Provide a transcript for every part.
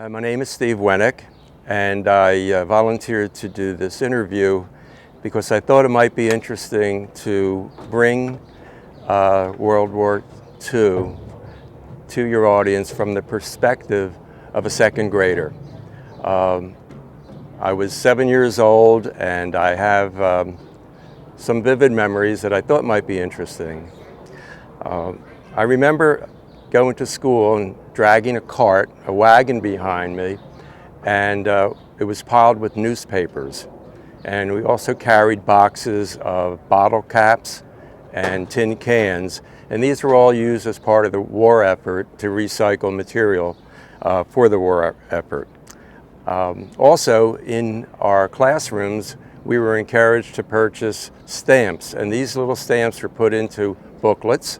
My name is Steve Wenick, and I volunteered to do this interview because I thought it might be interesting to bring World War II to your audience from the perspective of a second grader. I was 7 years old, and I have some vivid memories that I thought might be interesting. I remember going to school and dragging a wagon behind me, and it was piled with newspapers. And we also carried boxes of bottle caps and tin cans, and these were all used as part of the war effort to recycle material for the war effort. Also, in our classrooms, we were encouraged to purchase stamps, and these little stamps were put into booklets.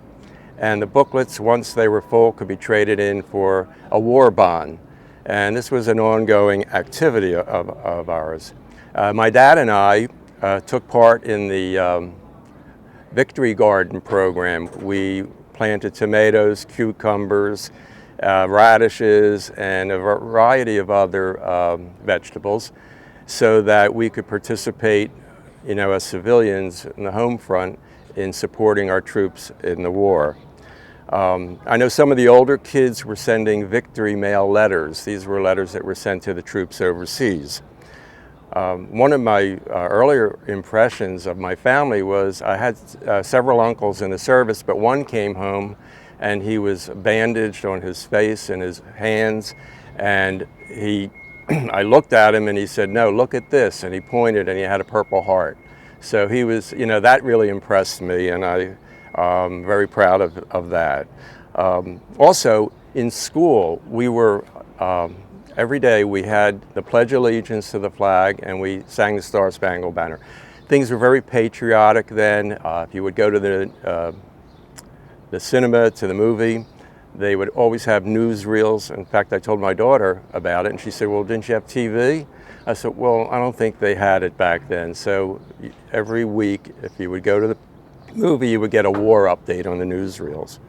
And the booklets, once they were full, could be traded in for a war bond. And this was an ongoing activity of ours. My dad and I took part in the Victory Garden program. We planted tomatoes, cucumbers, radishes, and a variety of other vegetables so that we could participate, as civilians in the home front in supporting our troops in the war. I know some of the older kids were sending victory mail letters. These were letters that were sent to the troops overseas. One of my earlier impressions of my family was I had several uncles in the service, but one came home and he was bandaged on his face and his hands, and I looked at him and he said, "No, look at this," and he pointed and he had a Purple Heart. So he was, that really impressed me, and I'm very proud of that. Also, in school, we were, every day we had the Pledge of Allegiance to the flag, and we sang the Star Spangled Banner. Things were very patriotic then. If you would go to the cinema, to the movie, they would always have newsreels. In fact, I told my daughter about it, and she said, "Well, didn't you have TV?" I said, "Well, I don't think they had it back then." So every week, if you would go to the movie, you would get a war update on the newsreels.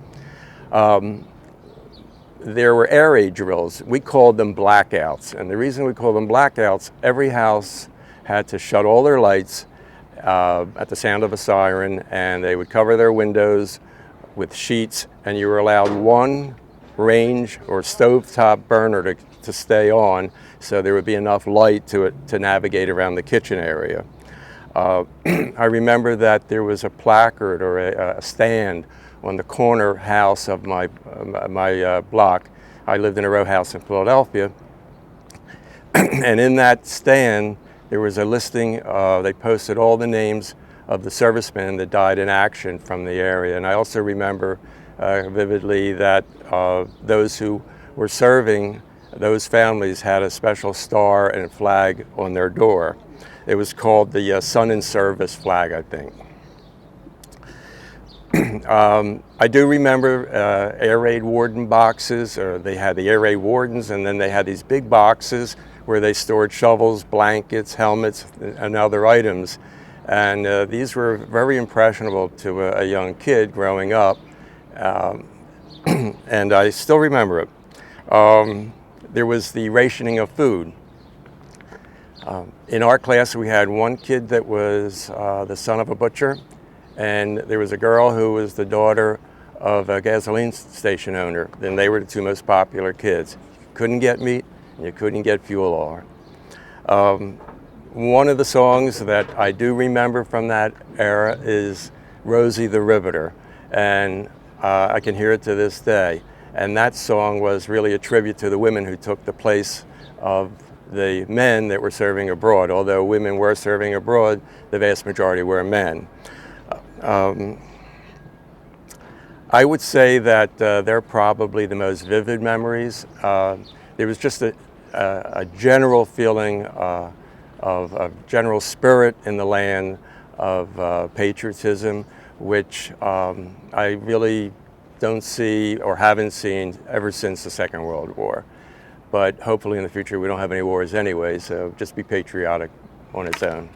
There were air raid drills. We called them blackouts, and the reason we called them blackouts, every house had to shut all their lights at the sound of a siren, and they would cover their windows with sheets, and you were allowed one range or stovetop burner to stay on, so there would be enough light to navigate around the kitchen area. I remember that there was a placard or a stand on the corner house of my block. I lived in a row house in Philadelphia, and in that stand there was a listing. They posted all the names of the servicemen that died in action from the area, and I also remember vividly that those who were serving, those families had a special star and flag on their door. It was called the Son in Service flag, I think. I do remember air raid warden boxes, or they had the air raid wardens, and then they had these big boxes where they stored shovels, blankets, helmets, and other items. And these were very impressionable to a young kid growing up, and I still remember it. There was the rationing of food. In our class, we had one kid that was the son of a butcher, and there was a girl who was the daughter of a gasoline station owner. And they were the two most popular kids. You couldn't get meat, and you couldn't get fuel oil. One of the songs that I do remember from that era is Rosie the Riveter, and I can hear it to this day. And that song was really a tribute to the women who took the place of the men that were serving abroad. Although women were serving abroad, the vast majority were men. I would say that they're probably the most vivid memories. There was just a general feeling of a general spirit in the land of patriotism, which I really don't see or haven't seen ever since the Second World War. But hopefully in the future we don't have any wars anyway, so just be patriotic on its own.